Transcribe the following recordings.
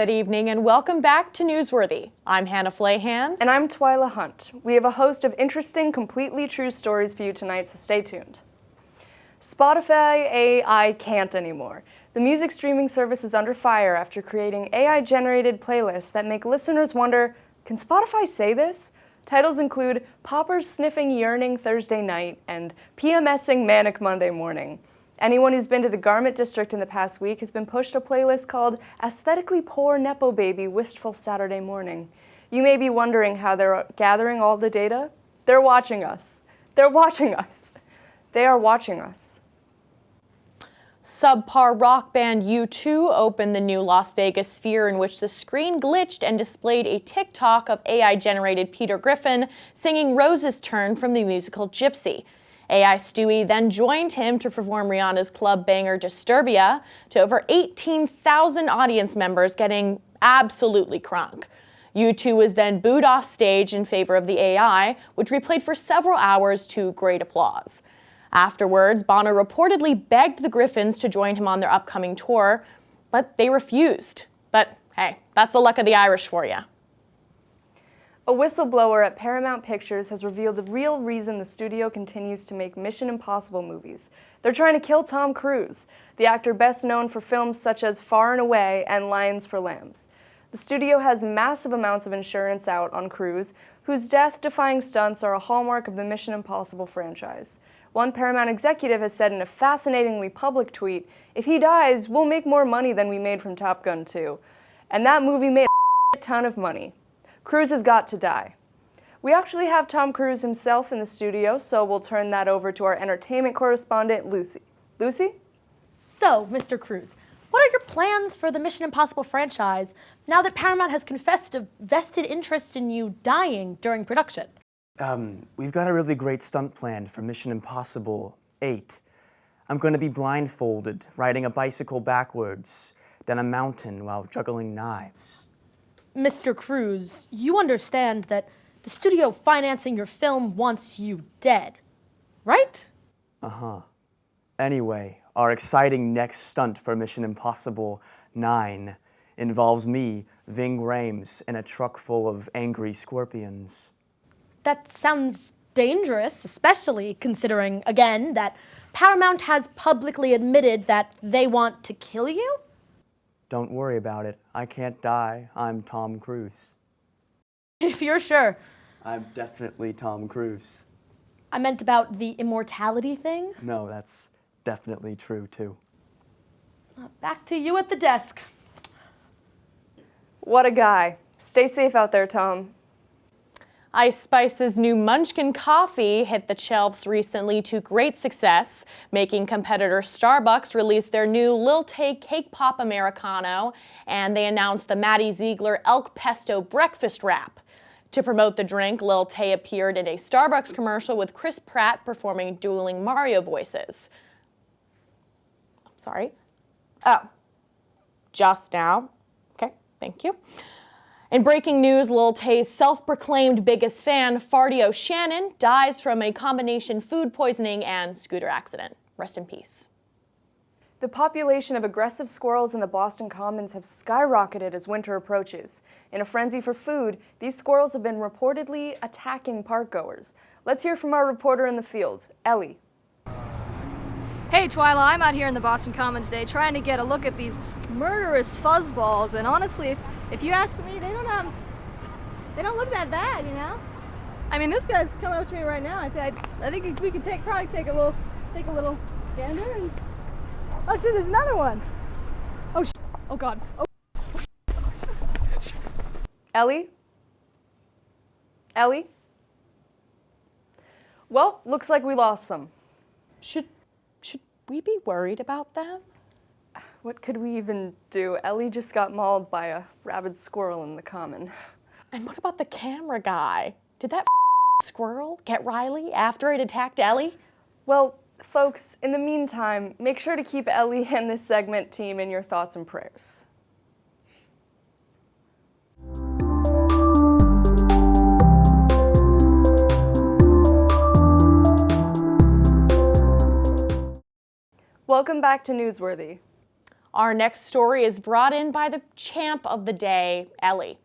Good evening and welcome back to Newsworthy. I'm Hannah Flahan. And I'm Twyla Hunt. We have a host of interesting, completely true stories for you tonight, so stay tuned. Spotify AI can't anymore. The music streaming service is under fire after creating AI-generated playlists that make listeners wonder, can Spotify say this? Titles include Poppers Sniffing Yearning Thursday Night and PMSing Manic Monday Morning. Anyone who's been to the Garment District in the past week has been pushed a playlist called Aesthetically Poor Nepo Baby Wistful Saturday Morning. You may be wondering how they're gathering all the data. They're watching us. They're watching us. They are watching us. Subpar rock band U2 opened the new Las Vegas Sphere, in which the screen glitched and displayed a TikTok of AI-generated Peter Griffin singing Rose's Turn from the musical Gypsy. AI Stewie then joined him to perform Rihanna's club banger Disturbia to over 18,000 audience members, getting absolutely crunk. U2 was then booed off stage in favor of the AI, which replayed for several hours to great applause. Afterwards, Bono reportedly begged the Griffins to join him on their upcoming tour, but they refused. But hey, that's the luck of the Irish for you. A whistleblower at Paramount Pictures has revealed the real reason the studio continues to make Mission Impossible movies. They're trying to kill Tom Cruise, the actor best known for films such as Far and Away and Lions for Lambs. The studio has massive amounts of insurance out on Cruise, whose death-defying stunts are a hallmark of the Mission Impossible franchise. One Paramount executive has said in a fascinatingly public tweet, "If he dies, we'll make more money than we made from Top Gun 2. And that movie made a ton of money. Cruise has got to die." We actually have Tom Cruise himself in the studio, so we'll turn that over to our entertainment correspondent, Lucy. Lucy? So, Mr. Cruise, what are your plans for the Mission Impossible franchise now that Paramount has confessed a vested interest in you dying during production? We've got a really great stunt planned for Mission Impossible 8. I'm going to be blindfolded, riding a bicycle backwards down a mountain while juggling knives. Mr. Cruise, you understand that the studio financing your film wants you dead, right? Uh-huh. Anyway, our exciting next stunt for Mission Impossible 9 involves me, Ving Rhames, in a truck full of angry scorpions. That sounds dangerous, especially considering, again, that Paramount has publicly admitted that they want to kill you? Don't worry about it. I can't die. I'm Tom Cruise. If you're sure. I'm definitely Tom Cruise. I meant about the immortality thing. No, that's definitely true, too. Back to you at the desk. What a guy. Stay safe out there, Tom. Ice Spice's new Munchkin coffee hit the shelves recently to great success, making competitor Starbucks release their new Lil Tay Cake Pop Americano, and they announced the Maddie Ziegler Elk Pesto Breakfast Wrap. To promote the drink, Lil Tay appeared in a Starbucks commercial with Chris Pratt performing dueling Mario voices. Sorry. Oh, just now. Okay, thank you. In breaking news, Lil Tay's self-proclaimed biggest fan, Farty O'Shannon, dies from a combination food poisoning and scooter accident. Rest in peace. The population of aggressive squirrels in the Boston Commons have skyrocketed as winter approaches. In a frenzy for food, these squirrels have been reportedly attacking parkgoers. Let's hear from our reporter in the field, Ellie. Hey Twyla, I'm out here in the Boston Commons today trying to get a look at these murderous fuzzballs, and honestly, if you ask me, they don't look that bad, you know? I mean, this guy's coming up to me right now. I think we could probably take a little gander and... Oh shit, there's another one! Oh shit, oh god, oh. Ellie? Ellie? Well, looks like we lost them. Should we be worried about them? What could we even do? Ellie just got mauled by a rabid squirrel in the common. And what about the camera guy? Did that squirrel get Riley after it attacked Ellie? Well, folks, in the meantime, make sure to keep Ellie and this segment team in your thoughts and prayers. Welcome back to Newsworthy. Our next story is brought in by the champ of the day, Ellie.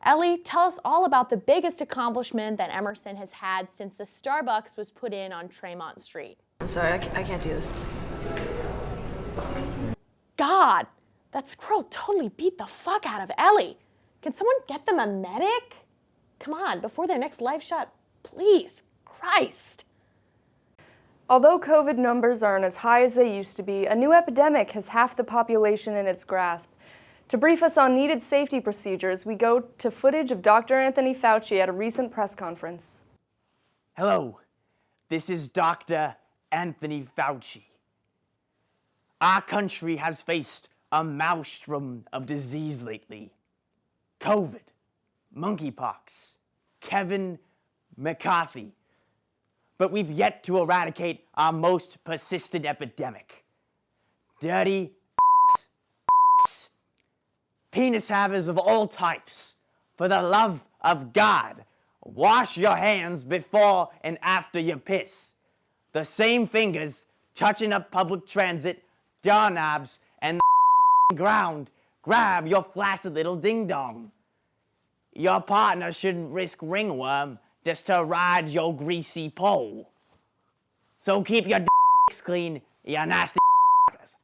Ellie, tell us all about the biggest accomplishment that Emerson has had since the Starbucks was put in on Tremont Street. I'm sorry, I can't do this. God, that squirrel totally beat the fuck out of Ellie. Can someone get them a medic? Come on, before their next live shot, please, Christ. Although COVID numbers aren't as high as they used to be, a new epidemic has half the population in its grasp. To brief us on needed safety procedures, we go to footage of Dr. Anthony Fauci at a recent press conference. Hello, this is Dr. Anthony Fauci. Our country has faced a maelstrom of disease lately. COVID, monkeypox, Kevin McCarthy. But we've yet to eradicate our most persistent epidemic. Dirty penis havers of all types. For the love of God, wash your hands before and after you piss. The same fingers touching up public transit, doorknobs, and the ground grab your flaccid little ding-dong. Your partner shouldn't risk ringworm just to ride your greasy pole. So keep your dicks clean, you nasty fuckers.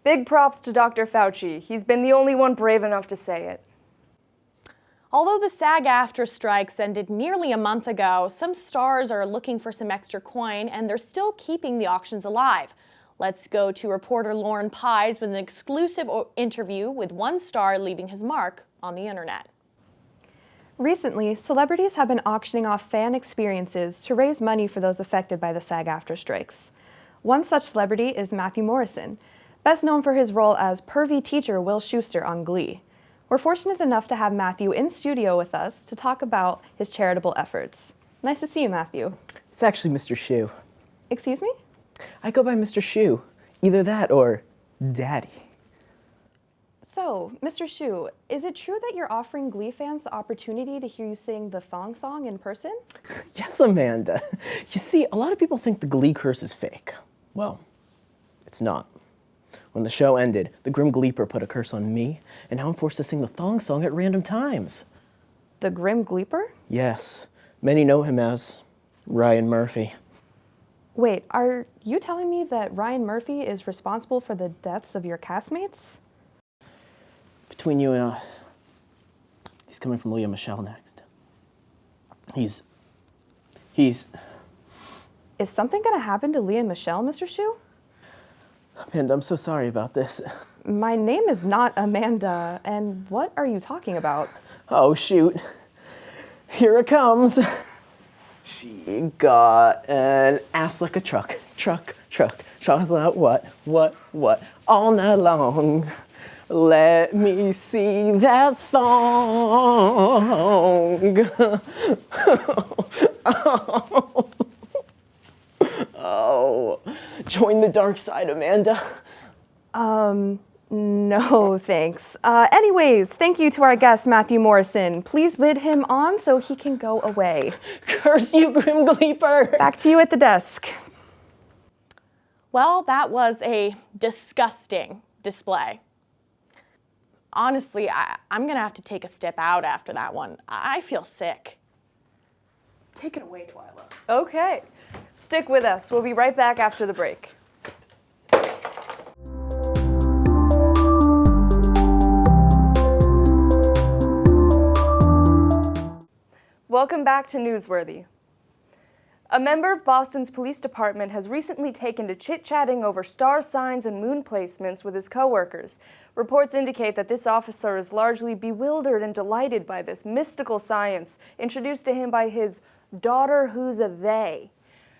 Big props to Dr. Fauci. He's been the only one brave enough to say it. Although the SAG-AFTRA strikes ended nearly a month ago, some stars are looking for some extra coin, and they're still keeping the auctions alive. Let's go to reporter Lauren Pies with an exclusive interview with one star leaving his mark on the internet. Recently, celebrities have been auctioning off fan experiences to raise money for those affected by the SAG-AFTRA strikes. One such celebrity is Matthew Morrison, best known for his role as pervy teacher Will Schuester on Glee. We're fortunate enough to have Matthew in studio with us to talk about his charitable efforts. Nice to see you, Matthew. It's actually Mr. Shu. Excuse me? I go by Mr. Shu. Either that or Daddy. So, Mr. Shu, is it true that you're offering Glee fans the opportunity to hear you sing the thong song in person? Yes, Amanda. You see, a lot of people think the Glee curse is fake. Well, it's not. When the show ended, the Grim Gleeper put a curse on me, and now I'm forced to sing the thong song at random times. The Grim Gleeper? Yes. Many know him as Ryan Murphy. Wait, are you telling me that Ryan Murphy is responsible for the deaths of your castmates? Between you and he's coming from Leah Michelle next. He's... Is something gonna happen to Leah and Michelle, Mr. Shu? Amanda, I'm so sorry about this. My name is not Amanda, and what are you talking about? Oh, shoot. Here it comes. She got an ass like a truck. Shot out what? All night long. Let me see that thong. Oh, join the dark side, Amanda. No, thanks. Anyways, thank you to our guest, Matthew Morrison. Please bid him on so he can go away. Curse you, Grim Gleeper! Back to you at the desk. Well, that was a disgusting display. Honestly, I'm gonna have to take a step out after that one. I feel sick. Take it away, Twyla. Okay, stick with us. We'll be right back after the break. Welcome back to NewsWorthy. A member of Boston's police department has recently taken to chit-chatting over star signs and moon placements with his coworkers. Reports indicate that this officer is largely bewildered and delighted by this mystical science introduced to him by his daughter who's a they.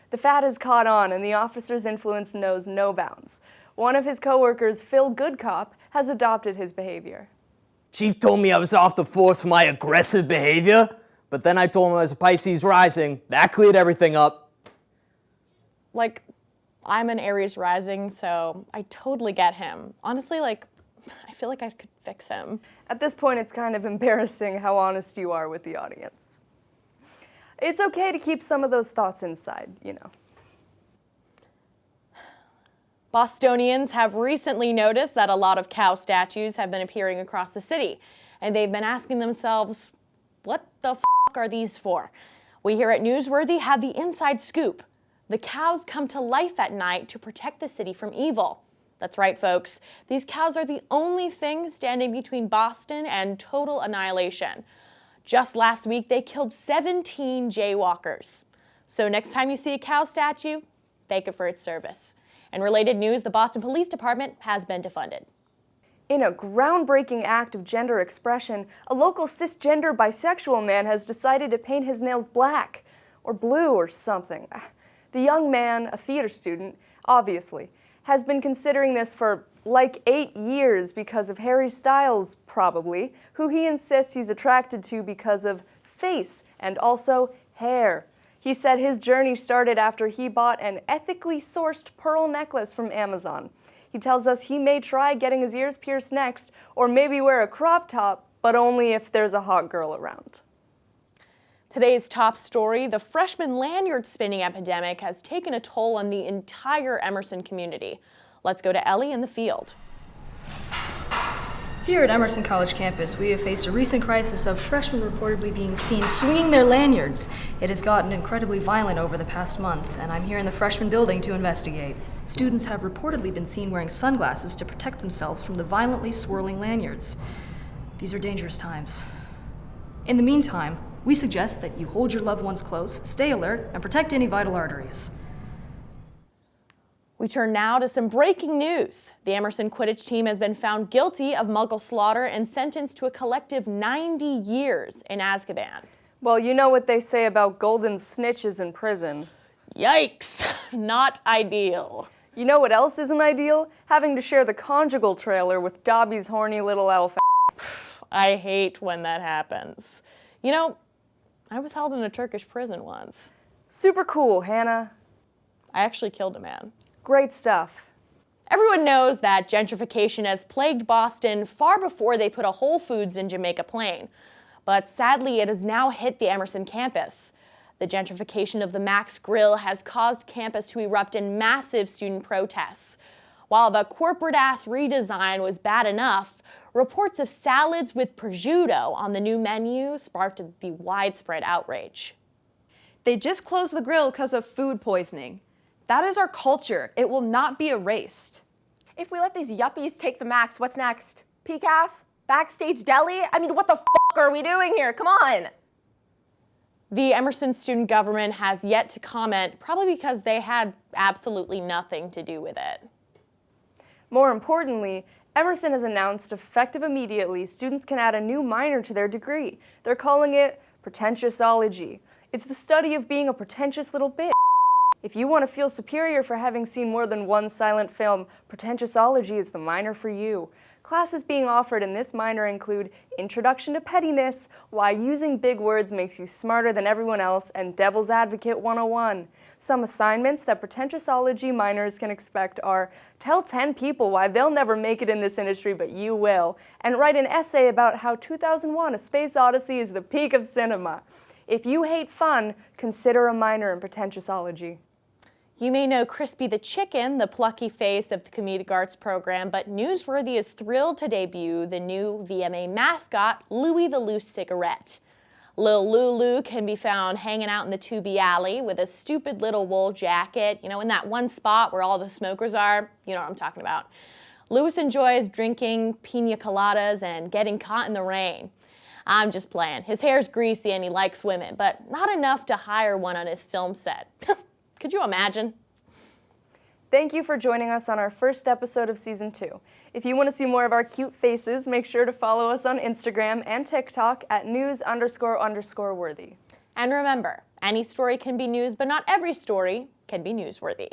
The fad has caught on, and the officer's influence knows no bounds. One of his coworkers, Phil Goodcop, has adopted his behavior. Chief told me I was off the force for my aggressive behavior, but then I told him I was a Pisces rising. That cleared everything up. Like, I'm an Aries rising, so I totally get him. Honestly, like, I feel like I could fix him. At this point, it's kind of embarrassing how honest you are with the audience. It's okay to keep some of those thoughts inside, you know. Bostonians have recently noticed that a lot of cow statues have been appearing across the city, and they've been asking themselves, what the f*** are these for? We here at Newsworthy have the inside scoop. The cows come to life at night to protect the city from evil. That's right, folks. These cows are the only thing standing between Boston and total annihilation. Just last week, they killed 17 jaywalkers. So next time you see a cow statue, thank it for its service. In related news, the Boston Police Department has been defunded. In a groundbreaking act of gender expression, a local cisgender bisexual man has decided to paint his nails black, or blue, or something. The young man, a theater student, obviously, has been considering this for like 8 years because of Harry Styles, probably, who he insists he's attracted to because of face and also hair. He said his journey started after he bought an ethically sourced pearl necklace from Amazon. He tells us he may try getting his ears pierced next, or maybe wear a crop top, but only if there's a hot girl around. Today's top story, the freshman lanyard spinning epidemic has taken a toll on the entire Emerson community. Let's go to Ellie in the field. Here at Emerson College campus, we have faced a recent crisis of freshmen reportedly being seen swinging their lanyards. It has gotten incredibly violent over the past month, and I'm here in the freshman building to investigate. Students have reportedly been seen wearing sunglasses to protect themselves from the violently swirling lanyards. These are dangerous times. In the meantime, we suggest that you hold your loved ones close, stay alert, and protect any vital arteries. We turn now to some breaking news. The Emerson Quidditch team has been found guilty of Muggle slaughter and sentenced to a collective 90 years in Azkaban. Well, you know what they say about golden snitches in prison. Yikes, not ideal. You know what else isn't ideal? Having to share the conjugal trailer with Dobby's horny little elf ass. I hate when that happens. You know, I was held in a Turkish prison once. Super cool, Hannah. I actually killed a man. Great stuff. Everyone knows that gentrification has plagued Boston far before they put a Whole Foods in Jamaica Plain. But sadly, it has now hit the Emerson campus. The gentrification of the Max Grill has caused campus to erupt in massive student protests. While the corporate-ass redesign was bad enough, reports of salads with prosciutto on the new menu sparked the widespread outrage. They just closed the grill because of food poisoning. That is our culture. It will not be erased. If we let these yuppies take the Max, what's next? PCAF? Backstage deli? I mean, what the f*** are we doing here? Come on! The Emerson student government has yet to comment, probably because they had absolutely nothing to do with it. More importantly, Emerson has announced effective immediately, students can add a new minor to their degree. They're calling it pretentiousology. It's the study of being a pretentious little bitch. If you want to feel superior for having seen more than one silent film, pretentiosology is the minor for you. Classes being offered in this minor include Introduction to Pettiness, Why Using Big Words Makes You Smarter Than Everyone Else, and Devil's Advocate 101. Some assignments that pretentiosology minors can expect are tell 10 people why they'll never make it in this industry but you will, and write an essay about how 2001: A Space Odyssey is the peak of cinema. If you hate fun, consider a minor in pretentiosology. You may know Crispy the Chicken, the plucky face of the comedic arts program, but Newsworthy is thrilled to debut the new VMA mascot, Louie the Loose Cigarette. Lil Lulu can be found hanging out in the 2B alley with a stupid little wool jacket, you know, in that one spot where all the smokers are. You know what I'm talking about. Louis enjoys drinking pina coladas and getting caught in the rain. I'm just playing. His hair's greasy and he likes women, but not enough to hire one on his film set. Could you imagine? Thank you for joining us on our first episode of Season 2. If you want to see more of our cute faces, make sure to follow us on Instagram and TikTok at news__worthy. And remember, any story can be news, but not every story can be newsworthy.